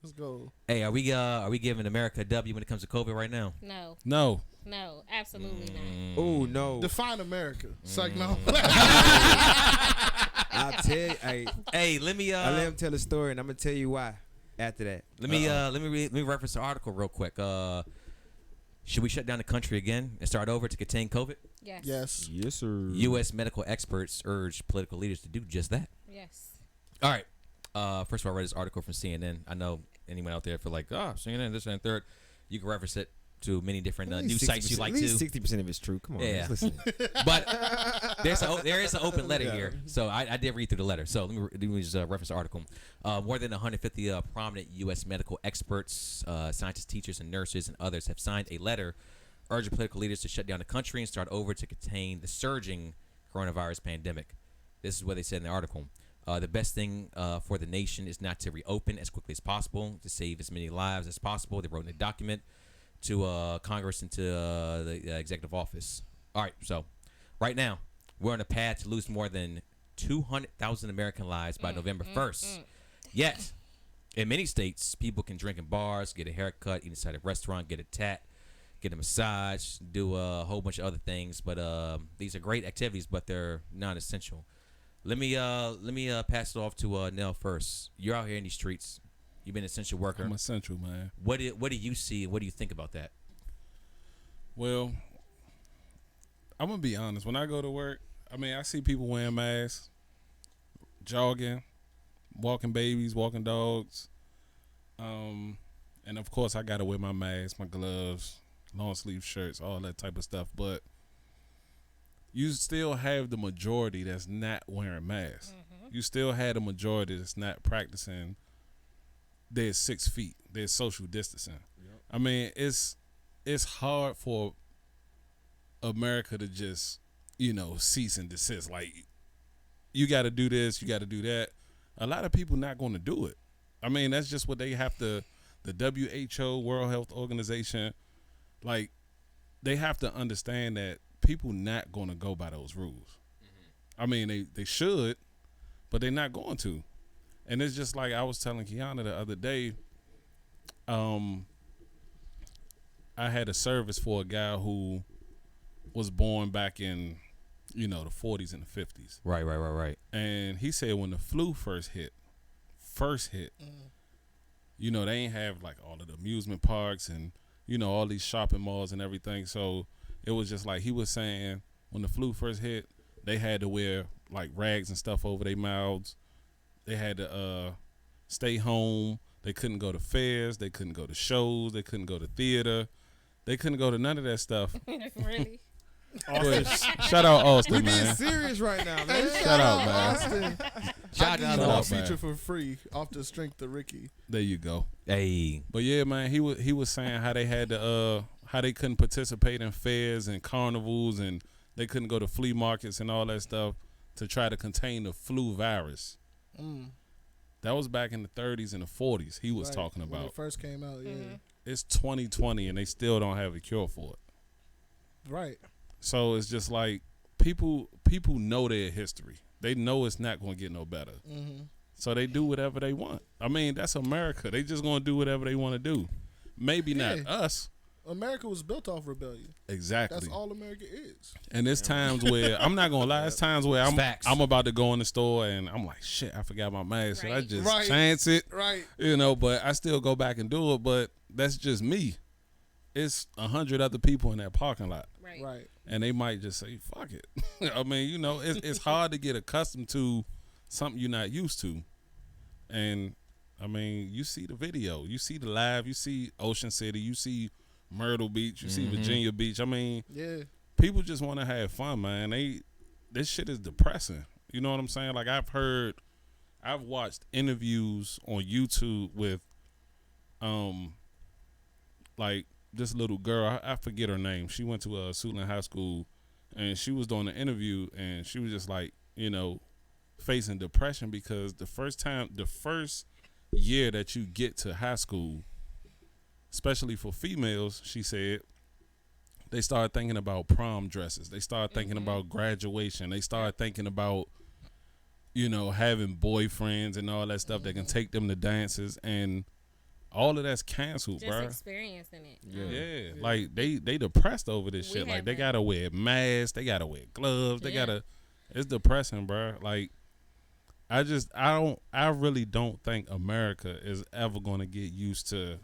Let's go. Hey, are we giving America a W when it comes to COVID right now? No. No. No. Absolutely not. Oh no. Define America. It's like no. I'll tell you. Hey, let me I let him tell the story, and I'm gonna tell you why after that. let me reference the article real quick. Should we shut down the country again and start over to contain COVID? Yes. Yes. Yes, sir. U.S. medical experts urge political leaders to do just that. Yes. All right. First of all, I read this article from CNN. I know anyone out there feel like, CNN, this and third. You can reference it to many different news sites you like at least to. 60% of it's true. Come on, Yeah. let's listen. But there is an open letter here. So I did read through the letter. So let me just reference the article. More than 150 prominent U.S. medical experts, scientists, teachers, and nurses, and others have signed a letter urging political leaders to shut down the country and start over to contain the surging coronavirus pandemic. This is what they said in the article. The best thing for the nation is not to reopen as quickly as possible to save as many lives as possible. They wrote in a document to Congress and to the executive office. All right, so right now we're on a path to lose more than 200,000 American lives by November 1st. Yet, in many states, people can drink in bars, get a haircut, eat inside a restaurant, get a tat, get a massage, do a whole bunch of other things. But these are great activities, but they're non-essential. Let me pass it off to Nell first. You're out here in these streets. You've been an essential worker. I'm essential, man. What do you see and what do you think about that? Well, I'm gonna be honest. When I go to work, I mean, I see people wearing masks, jogging, walking babies, walking dogs, and of course, I gotta wear my mask, my gloves, long sleeve shirts, all that type of stuff. But you still have the majority that's not wearing masks. You still have the majority that's not practicing their 6 feet, their social distancing. Yep. I mean, it's hard for America to just, cease and desist. Like, you got to do this, you got to do that. A lot of people not going to do it. I mean, that's just what they have to. The WHO, World Health Organization, like, they have to understand that people not going to go by those rules. I mean, they should, but they're not going to. And it's just like I was telling Kiana the other day, I had a service for a guy who was born back in, the 40s and the 50s. Right. And he said when the flu first hit, they ain't have like all of the amusement parks and, all these shopping malls and everything. So it was just like he was saying when the flu first hit, they had to wear like rags and stuff over their mouths. They had to stay home. They couldn't go to fairs. They couldn't go to shows. They couldn't go to theater. They couldn't go to none of that stuff. Really? Shout out Austin, We being man. serious right now, man. Shout out, man. Austin. Shout I out, give you Austin. a feature for free off the strength of Ricky. There you go. Hey, But yeah, man, he was saying how they had to how they couldn't participate in fairs and carnivals and they couldn't go to flea markets and all that stuff to try to contain the flu virus. That was back in the 30s and the 40s. He was talking When about. it first came out, It's 2020 and they still don't have a cure for it. Right. So it's just like people know their history. They know it's not going to get no better. So they do whatever they want. I mean, that's America. They just going to do whatever they want to do. Maybe not us. America was built off rebellion. Exactly. That's all America is. And there's times where I'm not gonna lie. It's times where Facts. I'm about to go in the store and I'm like, shit, I forgot my mask. Should I Right. just Right. chance it? Right. But I still go back and do it. But that's just me. It's 100 other people in that parking lot, Right. Right. and they might just say, fuck it. I mean, it's hard to get accustomed to something you're not used to. And I mean, you see the video, you see the live, you see Ocean City, you see Myrtle Beach, you see Virginia Beach. I mean, Yeah. people just want to have fun, man. This shit is depressing. You know what I'm saying? Like I've watched interviews on YouTube with, like this little girl. I forget her name. She went to Suitland High School, and she was doing an interview, and she was just like, facing depression because the first year that you get to high school, especially for females, she said, they start thinking about prom dresses. They start thinking about graduation. They start thinking about, having boyfriends and all that stuff that can take them to dances. And all of that's canceled, Just bro. experiencing it. Yeah, like they depressed over this We shit. Like they haven't. gotta wear masks, they gotta wear gloves, they Yeah. gotta. It's depressing, bro. Like I really don't think America is ever gonna get used to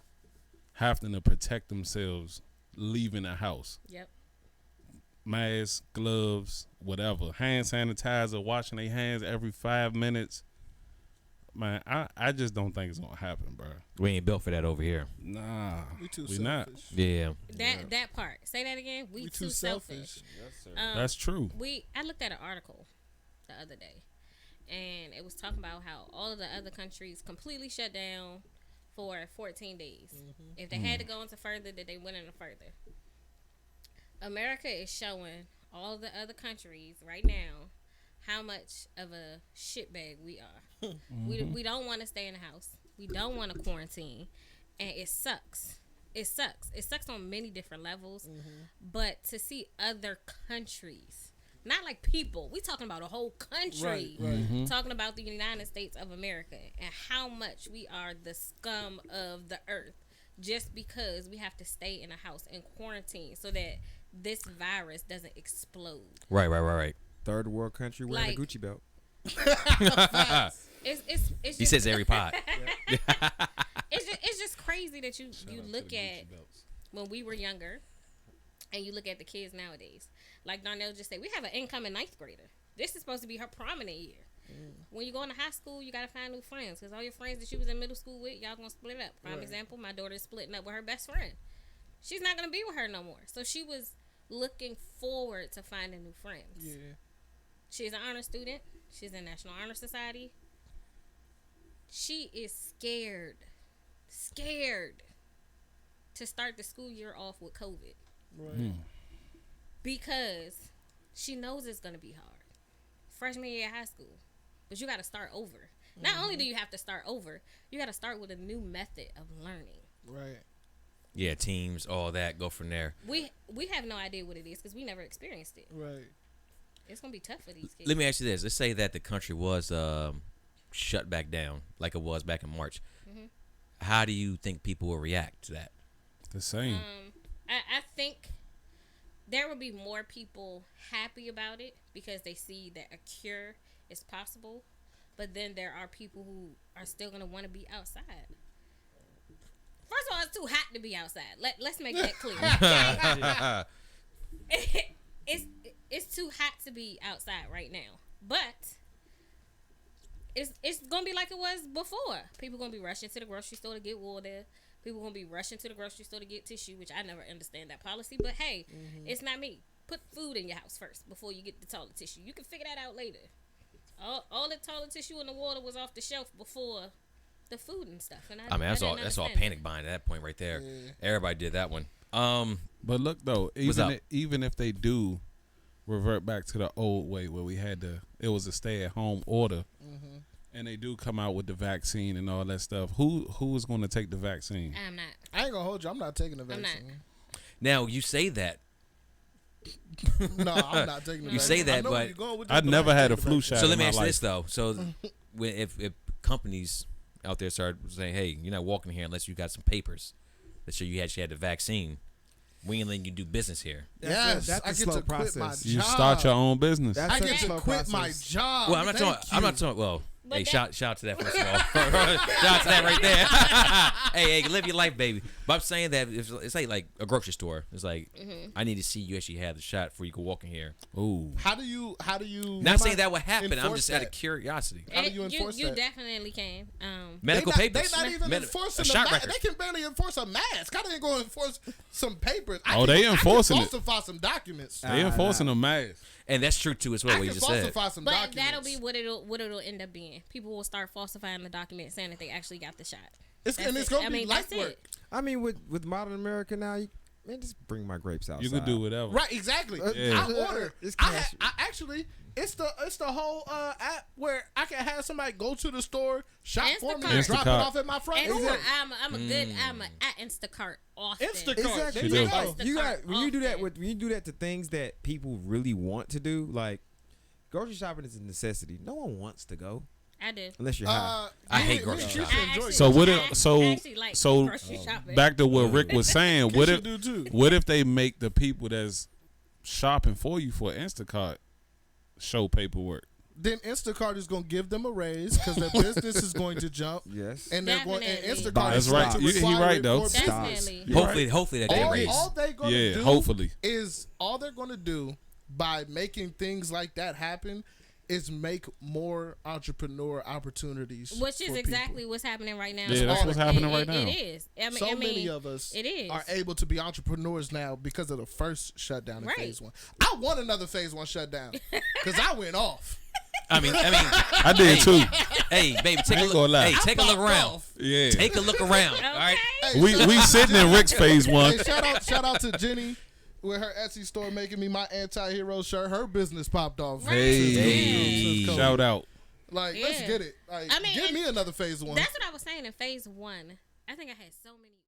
having to protect themselves leaving the house. Yep. Masks, gloves, whatever, hand sanitizer, washing their hands every 5 minutes. Man, I just don't think it's gonna happen, bro. We ain't built for that over here. Nah, We too we selfish. not. Yeah. That part. Say that again. We We too selfish. That's true. I looked at an article the other day, and it was talking about how all of the other countries completely shut down for 14 days. If they had to go into further, that they went into further. America is showing all the other countries right now how much of a shitbag we are. We don't want to stay in the house. We don't want to quarantine, and it sucks. It sucks. It sucks on many different levels. But to see other countries, not like people, we talking about a whole country. Right. Talking about the United States of America and how much we are the scum of the earth just because we have to stay in a house and quarantine so that this virus doesn't explode. Right. Third world country wearing Like- a Gucci belt. It's He just, says every pod. it's just crazy that you look at when we were younger and you look at the kids nowadays. Like Darnell just said, we have an incoming ninth grader. This is supposed to be her prominent year. When you go into high school, you got to find new friends because all your friends that you was in middle school with, y'all going to split up. Prime example, my daughter's splitting up with her best friend. She's not going to be with her no more. So she was looking forward to finding new friends. Yeah. She's an honor student. She's in National Honor Society. She is scared to start the school year off with COVID Right. because she knows it's going to be hard. Freshman year of high school. But you got to start over. Not only do you have to start over, you got to start with a new method of learning. Right. Yeah, teams, all that. Go from there. We have no idea what it is because we never experienced it. Right. It's going to be tough for these kids. Let me ask you this. Let's say that the country was shut back down like it was back in March. How do you think people will react to that? The same. I think there will be more people happy about it because they see that a cure is possible. But then there are people who are still going to want to be outside. First of all, it's too hot to be outside. Let's make that clear. It's too hot to be outside right now. But it's gonna be like it was before. People gonna be rushing to the grocery store to get water. People gonna be rushing to the grocery store to get tissue, which I never understand that policy. But hey, it's not me. Put food in your house first before you get the toilet tissue. You can figure that out later. All the toilet tissue and the water was off the shelf before the food and stuff. And I mean, that's all didn't understand panic buying at that point right there. Everybody did that one. But look though, What's up? even if they do revert back to the old way where it was a stay at home order, and they do come out with the vaccine and all that stuff, who is going to take the vaccine? I'm not. I ain't gonna hold you. I'm not taking the I'm vaccine. Now you say that. No, I'm not taking the You vaccine. say that, I know where but you're going with this, I'd but never I ain't had a taking the flu vaccine. shot. So in let me my ask you life. this though. So if companies out there start saying, "Hey, you're not walking here unless you got some papers that show you actually had the vaccine," we ain't letting you do business here. Yes, that's a I get slow to quit my process. You job. start your own business. That's I a get to slow quit my process. job. Well, I'm not Thank talking. I'm not you. talking. Well, But hey, that- shout to that first of all. Shout out to that right there. hey, live your life, baby. But I'm saying that it's like a grocery store. It's like I need to see you actually have the shot before you can walk in here. Ooh, How do you? Not saying that would happen. I'm enforce just out of that? curiosity. How do you enforce you that? definitely can. Medical they papers. They not even Med- enforcing a the shot mask. record. They can barely enforce a mask. How they going to enforce some papers? they enforcing I it. can falsify some documents. they enforcing a mask. And that's true too as well. I What can you just said. falsify some But documents. that'll be what it'll end up being. People will start falsifying the document saying that they actually got the shot. It's That's going it. to I be mean, light that's work. it. I mean, with modern America now, man, just bring my grapes outside. You can do whatever. Right, exactly. Yeah. I order. It's I cash. actually, it's the whole app where I can have somebody go to the store, shop for me, and Instacart. drop it Instacart. off at my front And door. I'm at Instacart often. Instacart. Exactly. There You you do. go. You got when you do that Often. when you do that to things that people really want to do, like grocery shopping is a necessity. No one wants to go. I do. Unless you're high. I hate grocery Keisha shopping. enjoys So it. what I if so actually like so grocery shopping. back to what Rick was saying? What Keisha if do too. what if they make the people that's shopping for you for Instacart show paperwork? Then Instacart is going to give them a raise because their business is going to jump. Yes. And they're going. And Definitely. Instacart That's is right. going to He require right, it though. for business. Definitely. Hopefully, hopefully that get raised. All they're going to Yeah, do hopefully. is all they're going to do by making things like that happen is make more entrepreneur opportunities. Which is for exactly people. what's happening right now. Yeah, that's what's happening right now. It is. So many of us it is. are able to be entrepreneurs now because of the first shutdown in Right. phase 1. I want another phase 1 shutdown because I went off. I mean, I did too. hey, baby, take I a ain't look. gonna lie. Hey, take a look popped around. off. Yeah. Take a look around. All right. Hey, We sitting in Rick's phase 1. Hey, shout out to Jenny with her Etsy store making me my anti-hero shirt. Her business popped off. Right. Hey. Since COVID. Shout out. Like, let's Yeah. get it. Like, I mean, give and me another phase 1. That's what I was saying in phase 1. I think I had so many